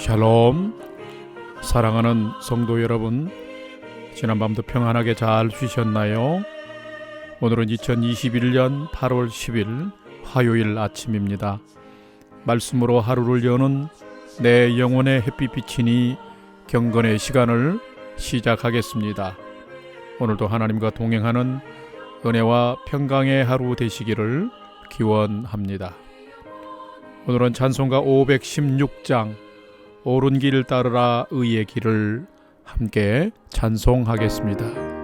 샬롬. 사랑하는 성도 여러분, 지난밤도 평안하게 잘 쉬셨나요? 오늘은 2021년 8월 10일 화요일 아침입니다. 말씀으로 하루를 여는 내 영혼의 햇빛 비치니 경건의 시간을 시작하겠습니다. 오늘도 하나님과 동행하는 은혜와 평강의 하루 되시기를 기원합니다. 오늘은 찬송가 516장 옳은 길 따르라 의의 길을 함께 찬송하겠습니다.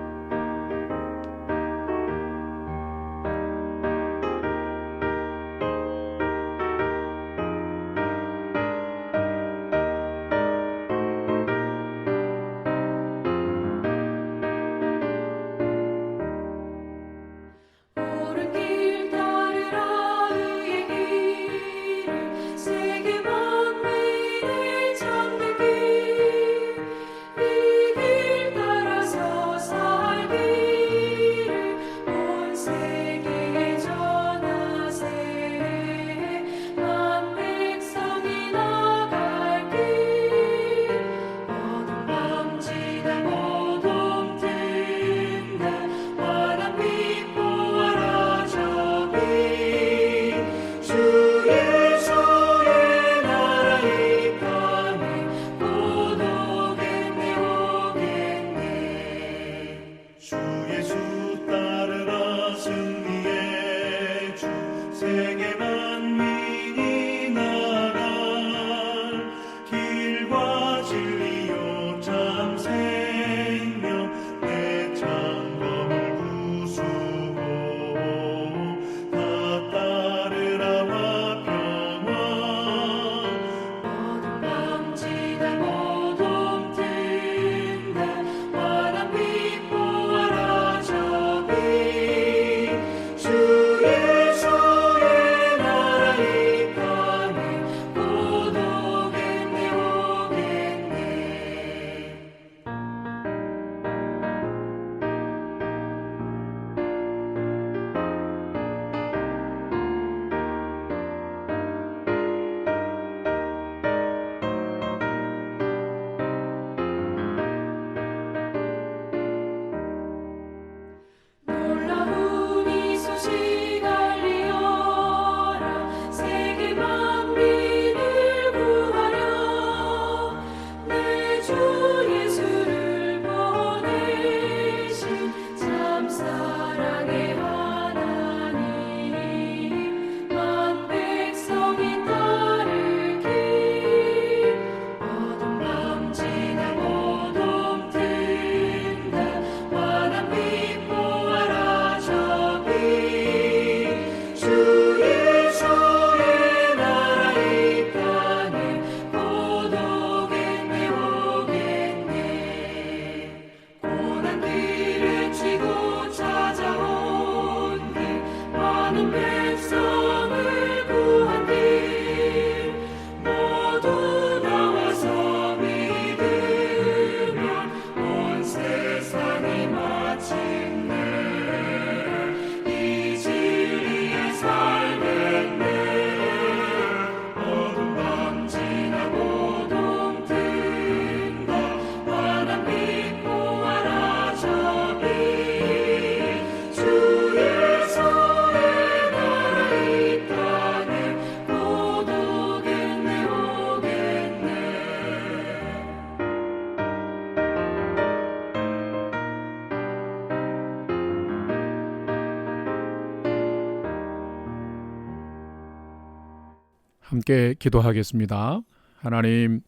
함께 기도하겠습니다. 하나님,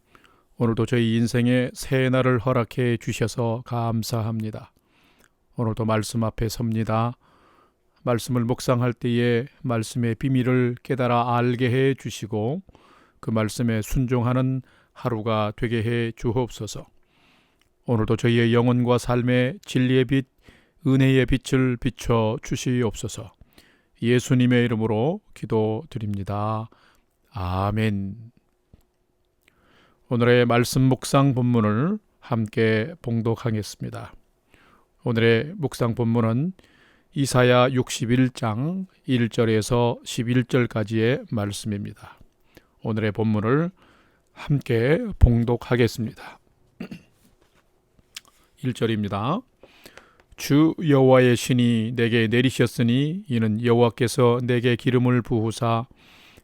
오늘도 저희 인생에 새 날을 허락해 주셔서 감사합니다. 오늘도 말씀 앞에 섭니다. 말씀을 묵상할 때에 말씀의 비밀을 깨달아 알게 해 주시고 그 말씀에 순종하는 하루가 되게 해 주옵소서. 오늘도 저희의 영혼과 삶의 진리의 빛, 은혜의 빛을 비춰 주시옵소서. 예수님의 이름으로 기도드립니다. 아멘. 오늘의 말씀 묵상 본문을 함께 봉독하겠습니다. 오늘의 묵상 본문은 이사야 61장 1절에서 11절까지의 말씀입니다. 오늘의 본문을 함께 봉독하겠습니다. 1절입니다. 주 여호와의 신이 내게 내리셨으니 이는 여호와께서 내게 기름을 부으사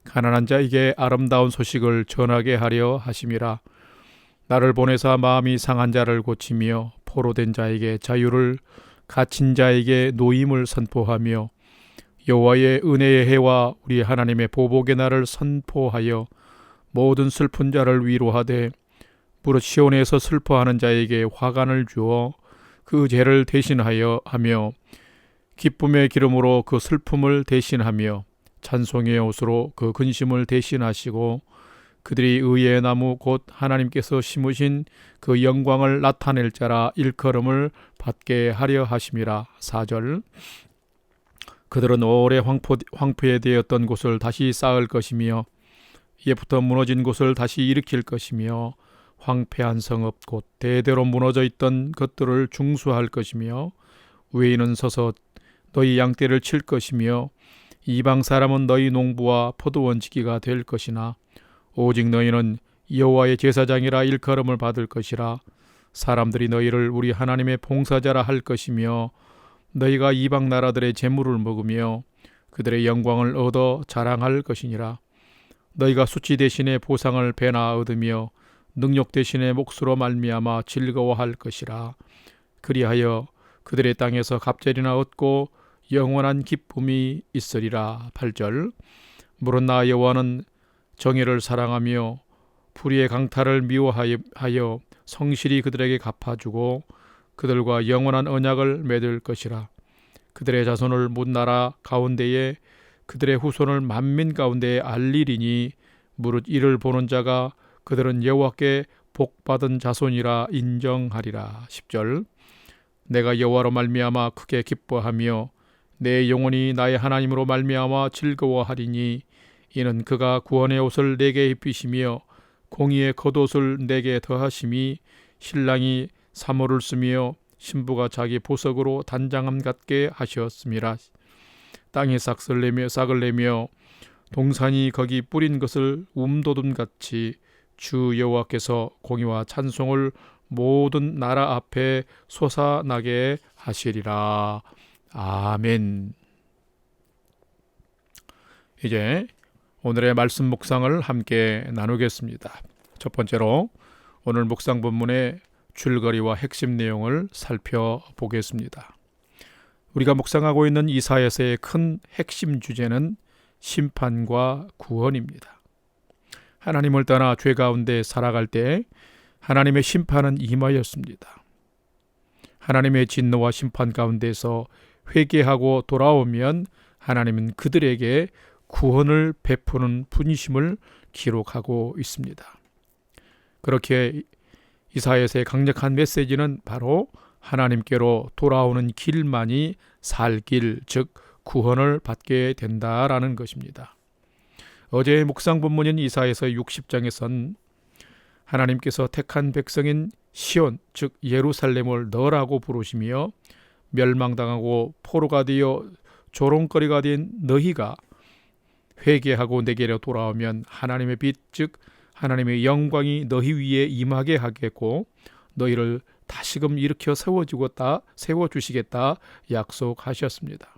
가난한 자에게 아름다운 소식을 전하게 하려 하심이라. 나를 보내사 마음이 상한 자를 고치며 포로된 자에게 자유를, 갇힌 자에게 노임을 선포하며 여호와의 은혜의 해와 우리 하나님의 보복의 날을 선포하여 모든 슬픈 자를 위로하되 무릇 시온에서 슬퍼하는 자에게 화관을 주어 그 죄를 대신하여 하며 기쁨의 기름으로 그 슬픔을 대신하며 찬송의 옷으로 그 근심을 대신하시고 그들이 의의 나무 곧 하나님께서 심으신 그 영광을 나타낼 자라 일컬음을 받게 하려 하심이라. 4절. 그들은 오래 황폐되었던 곳을 다시 쌓을 것이며 예부터 무너진 곳을 다시 일으킬 것이며 황폐한 성읍 곧 대대로 무너져 있던 것들을 중수할 것이며 외인은 서서 너희 양떼를 칠 것이며 이방 사람은 너희 농부와 포도원지기가 될 것이나 오직 너희는 여호와의 제사장이라 일컬음을 받을 것이라. 사람들이 너희를 우리 하나님의 봉사자라 할 것이며 너희가 이방 나라들의 재물을 먹으며 그들의 영광을 얻어 자랑할 것이니라. 너희가 수치 대신에 보상을 배나 얻으며 능력 대신에 몫으로 말미암아 즐거워할 것이라. 그리하여 그들의 땅에서 갑절이나 얻고 영원한 기쁨이 있으리라. 8절. 무릇 나 여호와는 정의를 사랑하며 불의의 강탈을 미워하여 성실히 그들에게 갚아주고 그들과 영원한 언약을 맺을 것이라. 그들의 자손을 문 나라 가운데에 그들의 후손을 만민 가운데에 알리리니 무릇 이를 보는 자가 그들은 여호와께 복받은 자손이라 인정하리라. 10절. 내가 여호와로 말미암아 크게 기뻐하며 내 영혼이 나의 하나님으로 말미암아 즐거워하리니 이는 그가 구원의 옷을 내게 입히시며 공의의 겉옷을 내게 더하심이 신랑이 사모를 쓰며 신부가 자기 보석으로 단장함 같게 하셨음이라. 땅이 싹을 내며 동산이 거기 뿌린 것을 움도둠같이 주 여호와께서 공의와 찬송을 모든 나라 앞에 솟아나게 하시리라. 아멘. 이제 오늘의 말씀 묵상을 함께 나누겠습니다. 첫 번째로 오늘 묵상 본문의 줄거리와 핵심 내용을 살펴보겠습니다. 우리가 묵상하고 있는 이사야서의 큰 핵심 주제는 심판과 구원입니다. 하나님을 떠나 죄 가운데 살아갈 때 하나님의 심판은 임하였습니다. 하나님의 진노와 심판 가운데서 회개하고 돌아오면 하나님은 그들에게 구원을 베푸는 분이심을 기록하고 있습니다. 그렇게 이사야서의 강력한 메시지는 바로 하나님께로 돌아오는 길만이 살 길, 즉 구원을 받게 된다라는 것입니다. 어제의 묵상 본문인 이사야서 60장에선 하나님께서 택한 백성인 시온, 즉 예루살렘을 너라고 부르시며 멸망당하고 포로가 되어 조롱거리가 된 너희가 회개하고 내게로 돌아오면 하나님의 빛, 즉 하나님의 영광이 너희 위에 임하게 하겠고 너희를 다시금 일으켜 세워주시겠다 약속하셨습니다.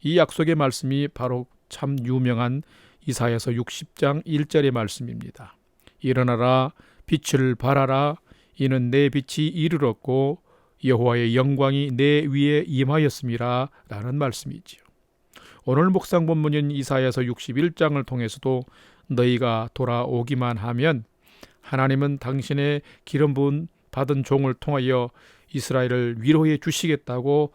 이 약속의 말씀이 바로 참 유명한 이사야서 60장 1절의 말씀입니다. 일어나라 빛을 발하라 이는 내 빛이 이르렀고 여호와의 영광이 내 위에 임하였음이라 라는 말씀이지요. 오늘 묵상 본문인 이사야서 61장을 통해서도 너희가 돌아오기만 하면 하나님은 당신의 기름 부은 받은 종을 통하여 이스라엘을 위로해 주시겠다고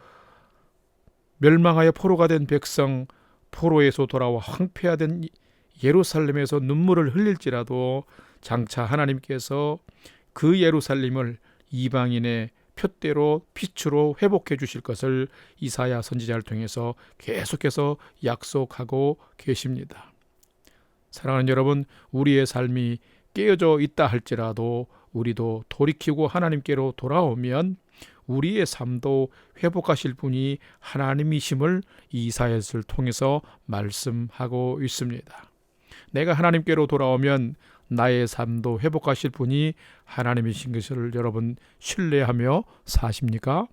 멸망하여 포로가 된 백성, 포로에서 돌아와 황폐화된 예루살렘에서 눈물을 흘릴지라도 장차 하나님께서 그 예루살렘을 이방인의 표대로 빛으로 회복해 주실 것을 이사야 선지자를 통해서 계속해서 약속하고 계십니다. 사랑하는 여러분, 우리의 삶이 깨어져 있다 할지라도 우리도 돌이키고 하나님께로 돌아오면 우리의 삶도 회복하실 분이 하나님이심을 이사야서를 통해서 말씀하고 있습니다. 내가 하나님께로 돌아오면 나의 삶도 회복하실 분이 하나님이신 것을 여러분 신뢰하며 사십니까?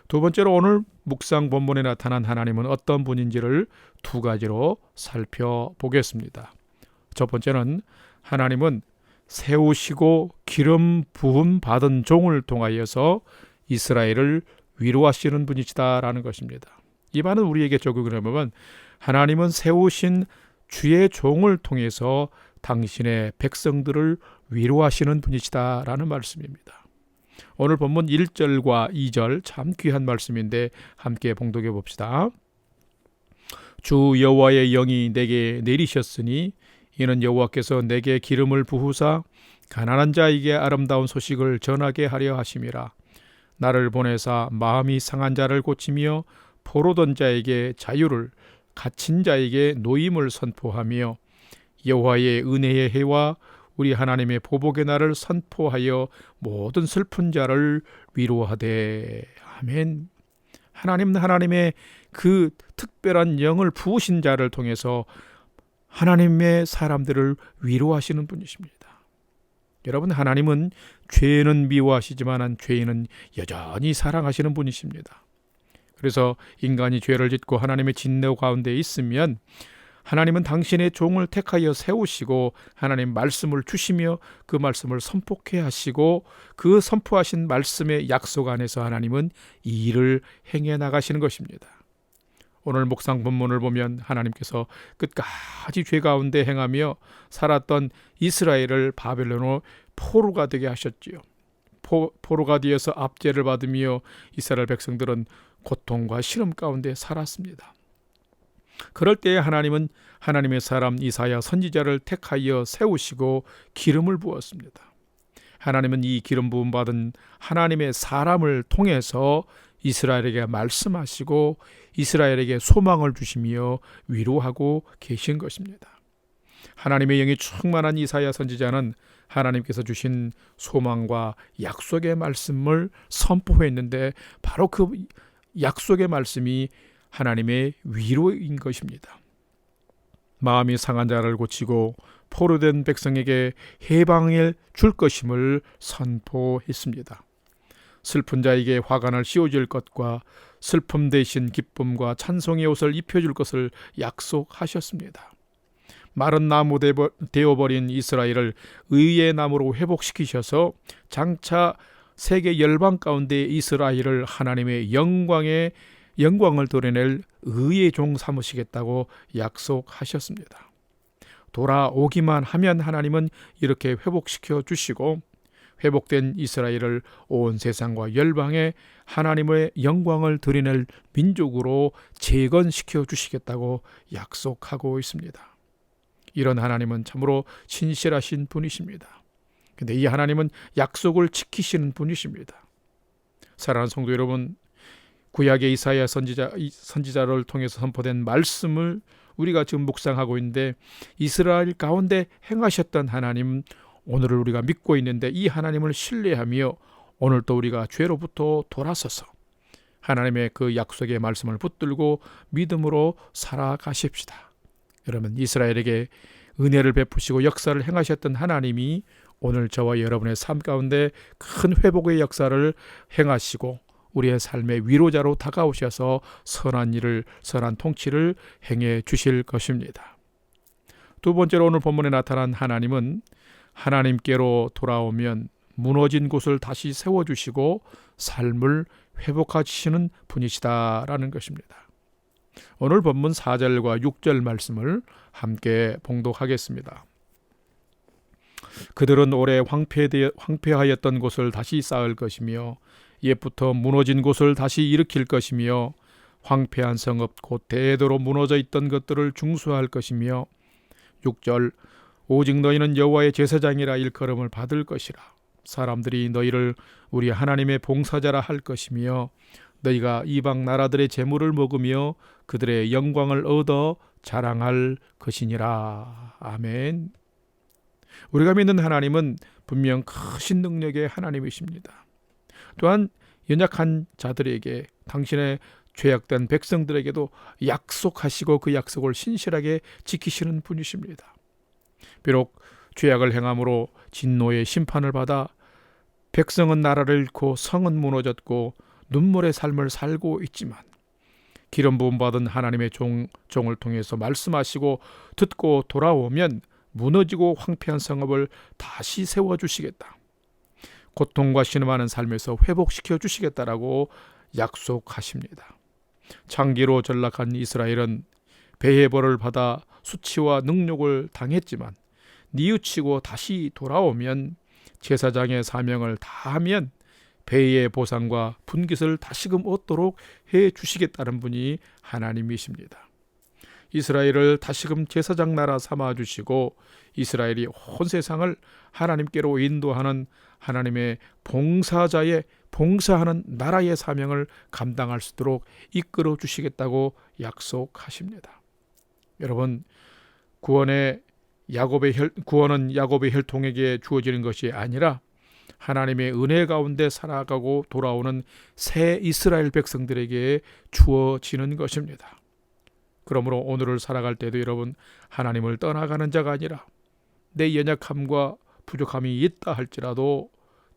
두 번째로 오늘 묵상 본문에 나타난 하나님은 어떤 분인지를 두 가지로 살펴보겠습니다. 첫 번째는 하나님은 세우시고 기름 부음 받은 종을 통하여서 이스라엘을 위로하시는 분이시다라는 것입니다. 이 말은 우리에게 적용을 해보면 하나님은 세우신 주의 종을 통해서 당신의 백성들을 위로하시는 분이시다라는 말씀입니다. 오늘 본문 1절과 2절 참 귀한 말씀인데 함께 봉독해 봅시다. 주 여호와의 영이 내게 내리셨으니 이는 여호와께서 내게 기름을 부으사 가난한 자에게 아름다운 소식을 전하게 하려 하심이라. 나를 보내사 마음이 상한 자를 고치며 포로된 자에게 자유를, 갇힌 자에게 노임을 선포하며 여호와의 은혜의 해와 우리 하나님의 보복의 날을 선포하여 모든 슬픈 자를 위로하되. 아멘. 하나님의 그 특별한 영을 부으신 자를 통해서 하나님의 사람들을 위로하시는 분이십니다. 여러분, 하나님은 죄는 미워하시지만 죄인은 여전히 사랑하시는 분이십니다. 그래서 인간이 죄를 짓고 하나님의 진노 가운데 있으면 하나님은 당신의 종을 택하여 세우시고 하나님 말씀을 주시며 그 말씀을 선포케 하시고 그 선포하신 말씀의 약속 안에서 하나님은 이 일을 행해 나가시는 것입니다. 오늘 묵상 본문을 보면 하나님께서 끝까지 죄 가운데 행하며 살았던 이스라엘을 바벨론으로 포로가 되게 하셨지요. 포로가 되어서 압제를 받으며 이스라엘 백성들은 고통과 시름 가운데 살았습니다. 그럴 때에 하나님은 하나님의 사람 이사야 선지자를 택하여 세우시고 기름을 부었습니다. 하나님은 이 기름 부음 받은 하나님의 사람을 통해서 이스라엘에게 말씀하시고 이스라엘에게 소망을 주시며 위로하고 계신 것입니다. 하나님의 영이 충만한 이사야 선지자는 하나님께서 주신 소망과 약속의 말씀을 선포했는데 바로 그 약속의 말씀이 하나님의 위로인 것입니다. 마음이 상한 자를 고치고 포로된 백성에게 해방을 줄 것임을 선포했습니다. 슬픈 자에게 화관을 씌워줄 것과 슬픔 대신 기쁨과 찬송의 옷을 입혀줄 것을 약속하셨습니다. 마른 나무 되어버린 이스라엘을 의의 나무로 회복시키셔서 장차 세계 열방 가운데 이스라엘을 하나님의 영광을 드러낼 의의 종 삼으시겠다고 약속하셨습니다. 돌아오기만 하면 하나님은 이렇게 회복시켜 주시고 회복된 이스라엘을 온 세상과 열방에 하나님의 영광을 드러낼 민족으로 재건시켜 주시겠다고 약속하고 있습니다. 이런 하나님은 참으로 신실하신 분이십니다. 근데 이 하나님은 약속을 지키시는 분이십니다. 사랑하는 성도 여러분, 구약의 이사야 선지자를 통해서 선포된 말씀을 우리가 지금 묵상하고 있는데 이스라엘 가운데 행하셨던 하나님, 오늘을 우리가 믿고 있는데 이 하나님을 신뢰하며 오늘 또 우리가 죄로부터 돌아서서 하나님의 그 약속의 말씀을 붙들고 믿음으로 살아가십시다. 여러분, 이스라엘에게 은혜를 베푸시고 역사를 행하셨던 하나님이 오늘 저와 여러분의 삶 가운데 큰 회복의 역사를 행하시고 우리의 삶의 위로자로 다가오셔서 선한 통치를 행해 주실 것입니다. 두 번째로 오늘 본문에 나타난 하나님은 하나님께로 돌아오면 무너진 곳을 다시 세워주시고 삶을 회복하시는 분이시다라는 것입니다. 오늘 본문 4절과 6절 말씀을 함께 봉독하겠습니다. 그들은 오래 황폐하였던 곳을 다시 쌓을 것이며 옛부터 무너진 곳을 다시 일으킬 것이며 황폐한 성읍 곧 대대로 무너져 있던 것들을 중수할 것이며 6절 오직 너희는 여호와의 제사장이라 일컬음을 받을 것이라. 사람들이 너희를 우리 하나님의 봉사자라 할 것이며 너희가 이방 나라들의 재물을 먹으며 그들의 영광을 얻어 자랑할 것이니라. 아멘. 우리가 믿는 하나님은 분명 크신 능력의 하나님이십니다. 또한 연약한 자들에게 당신의 죄악된 백성들에게도 약속하시고 그 약속을 신실하게 지키시는 분이십니다. 비록 죄악을 행함으로 진노의 심판을 받아 백성은 나라를 잃고 성은 무너졌고 눈물의 삶을 살고 있지만 기름 부음 받은 하나님의 종을 통해서 말씀하시고 듣고 돌아오면 무너지고 황폐한 성읍을 다시 세워주시겠다. 고통과 신음하는 삶에서 회복시켜 주시겠다라고 약속하십니다. 장기로 전락한 이스라엘은 배의 벌을 받아 수치와 능욕을 당했지만 뉘우치고 다시 돌아오면 제사장의 사명을 다하면 배의 보상과 분깃을 다시금 얻도록 해 주시겠다는 분이 하나님이십니다. 이스라엘을 다시금 제사장 나라 삼아 주시고 이스라엘이 온 세상을 하나님께로 인도하는 하나님의 봉사하는 나라의 사명을 감당할 수 있도록 이끌어 주시겠다고 약속하십니다. 여러분, 구원은 야곱의 혈통에게 주어지는 것이 아니라 하나님의 은혜 가운데 살아가고 돌아오는 새 이스라엘 백성들에게 주어지는 것입니다. 그러므로 오늘을 살아갈 때도 여러분, 하나님을 떠나가는 자가 아니라 내 연약함과 부족함이 있다 할지라도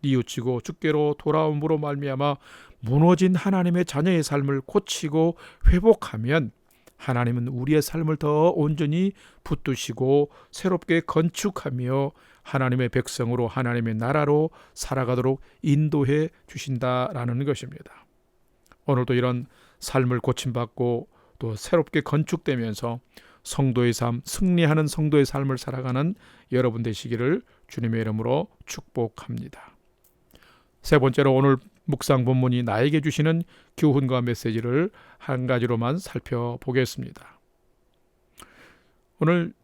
뉘우치고 주께로 돌아옴으로 말미암아 무너진 하나님의 자녀의 삶을 고치고 회복하면 하나님은 우리의 삶을 더 온전히 붙드시고 새롭게 건축하며 하나님의 백성으로 하나님의 나라로 살아가도록 인도해 주신다라는 것입니다. 오늘도 이런 삶을 고침받고 또 새롭게 건축되면서 성도의 삶, 승리하는 성도의 삶을 살아가는 여러분 되시기를 주님의 이름으로 축복합니다. 세 번째로 오늘 묵상 본문이 나에게 주시는 교훈과 메시지를 한 가지로만 살펴보겠습니다. 오늘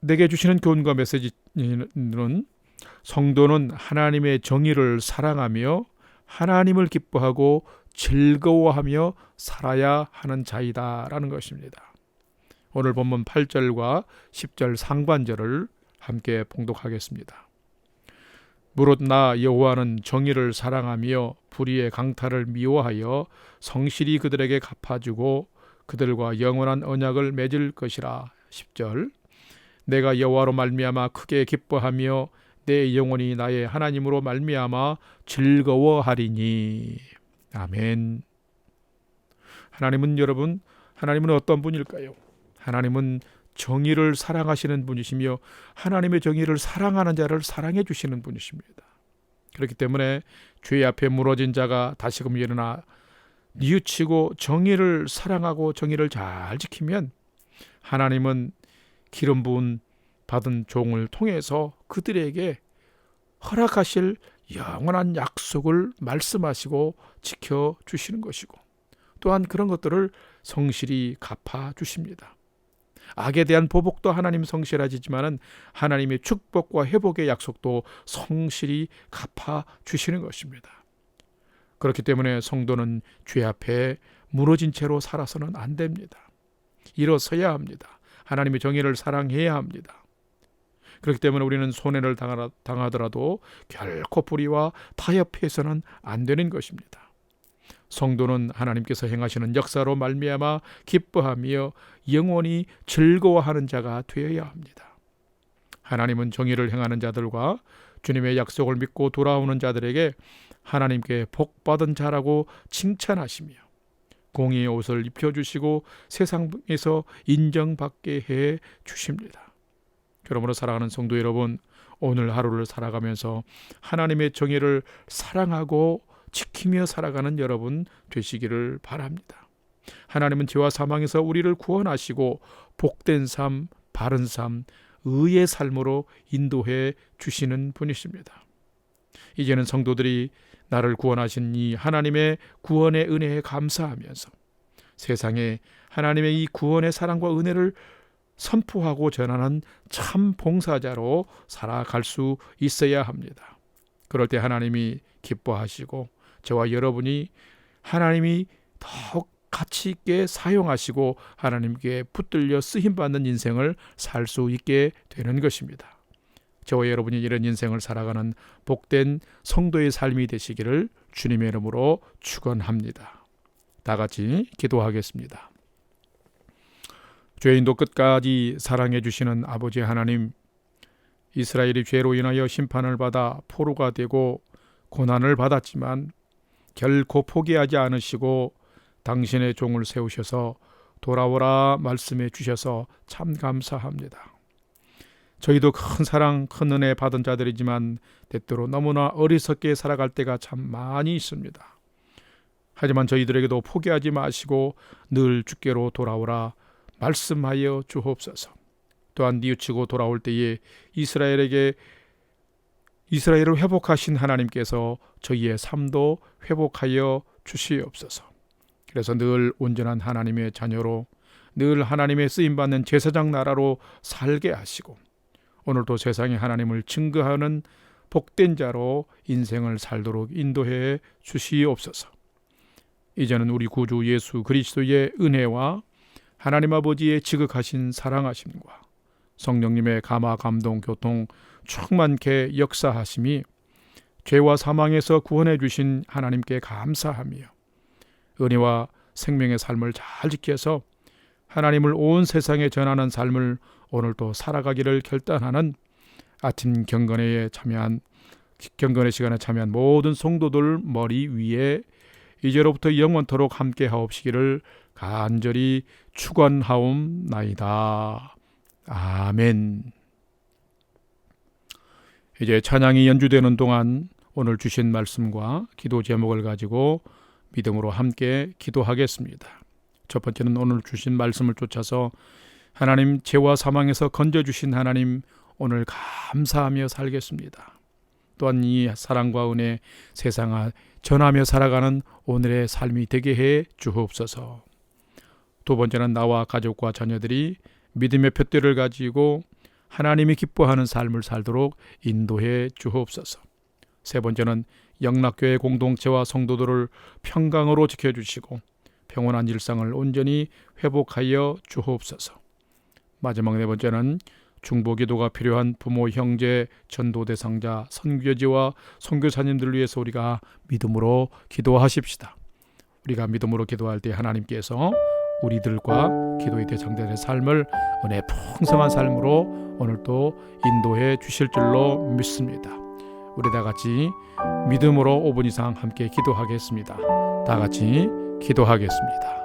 내게 주시는 교훈과 메시지는 성도는 하나님의 정의를 사랑하며 하나님을 기뻐하고 즐거워하며 살아야 하는 자이다라는 것입니다. 오늘 본문 8절과 10절 상반절을 함께 봉독하겠습니다. 무릇 나 여호와는 정의를 사랑하며 불의의 강탈을 미워하여 성실히 그들에게 갚아주고 그들과 영원한 언약을 맺을 것이라. 10절 내가 여호와로 말미암아 크게 기뻐하며 내 영혼이 나의 하나님으로 말미암아 즐거워하리니. 아멘. 하나님은 어떤 분일까요? 하나님은 정의를 사랑하시는 분이시며 하나님의 정의를 사랑하는 자를 사랑해 주시는 분이십니다. 그렇기 때문에 죄 앞에 무너진 자가 다시금 일어나 뉘우치고 정의를 사랑하고 정의를 잘 지키면 하나님은 기름 부음 받은 종을 통해서 그들에게 허락하실 영원한 약속을 말씀하시고 지켜주시는 것이고 또한 그런 것들을 성실히 갚아주십니다. 악에 대한 보복도 하나님 성실하시지만 하나님의 축복과 회복의 약속도 성실히 갚아주시는 것입니다. 그렇기 때문에 성도는 죄 앞에 무너진 채로 살아서는 안 됩니다. 일어서야 합니다. 하나님의 정의를 사랑해야 합니다. 그렇기 때문에 우리는 손해를 당하더라도 결코 불의와 타협해서는 안 되는 것입니다. 성도는 하나님께서 행하시는 역사로 말미암아 기뻐하며 영원히 즐거워하는 자가 되어야 합니다. 하나님은 정의를 행하는 자들과 주님의 약속을 믿고 돌아오는 자들에게 하나님께 복받은 자라고 칭찬하시며 공의의 옷을 입혀주시고 세상에서 인정받게 해 주십니다. 그러므로 사랑하는 성도 여러분, 오늘 하루를 살아가면서 하나님의 정의를 사랑하고 지키며 살아가는 여러분 되시기를 바랍니다. 하나님은 죄와 사망에서 우리를 구원하시고 복된 삶, 바른 삶, 의의 삶으로 인도해 주시는 분이십니다. 이제는 성도들이 나를 구원하신 이 하나님의 구원의 은혜에 감사하면서 세상에 하나님의 이 구원의 사랑과 은혜를 선포하고 전하는 참 봉사자로 살아갈 수 있어야 합니다. 그럴 때 하나님이 기뻐하시고 저와 여러분이 하나님이 더욱 가치 있게 사용하시고 하나님께 붙들려 쓰임받는 인생을 살 수 있게 되는 것입니다. 저와 여러분이 이런 인생을 살아가는 복된 성도의 삶이 되시기를 주님의 이름으로 축원합니다. 다 같이 기도하겠습니다. 죄인도 끝까지 사랑해 주시는 아버지 하나님, 이스라엘이 죄로 인하여 심판을 받아 포로가 되고 고난을 받았지만 결코 포기하지 않으시고 당신의 종을 세우셔서 돌아오라 말씀해 주셔서 참 감사합니다. 저희도 큰 사랑, 큰 은혜 받은 자들이지만 때때로 너무나 어리석게 살아갈 때가 참 많이 있습니다. 하지만 저희들에게도 포기하지 마시고 늘 주께로 돌아오라 말씀하여 주옵소서. 또한 뉘우치고 돌아올 때에 이스라엘을 회복하신 하나님께서 저희의 삶도 회복하여 주시옵소서. 그래서 늘 온전한 하나님의 자녀로, 늘 하나님의 쓰임받는 제사장 나라로 살게 하시고 오늘도 세상에 하나님을 증거하는 복된 자로 인생을 살도록 인도해 주시옵소서. 이제는 우리 구주 예수 그리스도의 은혜와 하나님 아버지의 지극하신 사랑하심과 성령님의 감화 감동 교통 충만케 역사하심이 죄와 사망에서 구원해 주신 하나님께 감사하며 은혜와 생명의 삶을 잘 지켜서 하나님을 온 세상에 전하는 삶을 오늘도 살아가기를 결단하는 아침 경건회 시간에 참여한 모든 성도들 머리 위에 이제로부터 영원토록 함께 하옵시기를 간절히 축원하옵나이다. 아멘. 이제 찬양이 연주되는 동안 오늘 주신 말씀과 기도 제목을 가지고 믿음으로 함께 기도하겠습니다. 첫 번째는 오늘 주신 말씀을 쫓아서 하나님, 죄와 사망에서 건져주신 하나님, 오늘 감사하며 살겠습니다. 또한 이 사랑과 은혜 세상에 전하며 살아가는 오늘의 삶이 되게 해 주옵소서. 두 번째는 나와 가족과 자녀들이 믿음의 푯대를 가지고 하나님이 기뻐하는 삶을 살도록 인도해 주옵소서. 세 번째는 영락교회 공동체와 성도들을 평강으로 지켜주시고 평온한 일상을 온전히 회복하여 주옵소서. 마지막 네 번째는 중보기도가 필요한 부모, 형제, 전도 대상자, 선교지와 선교사님들을 위해서 우리가 믿음으로 기도하십시다. 우리가 믿음으로 기도할 때 하나님께서 우리들과 기도의 대상자의 삶을 은혜 풍성한 삶으로 오늘도 인도해 주실 줄로 믿습니다. 우리 다 같이 믿음으로 5분 이상 함께 기도하겠습니다. 다 같이 기도하겠습니다.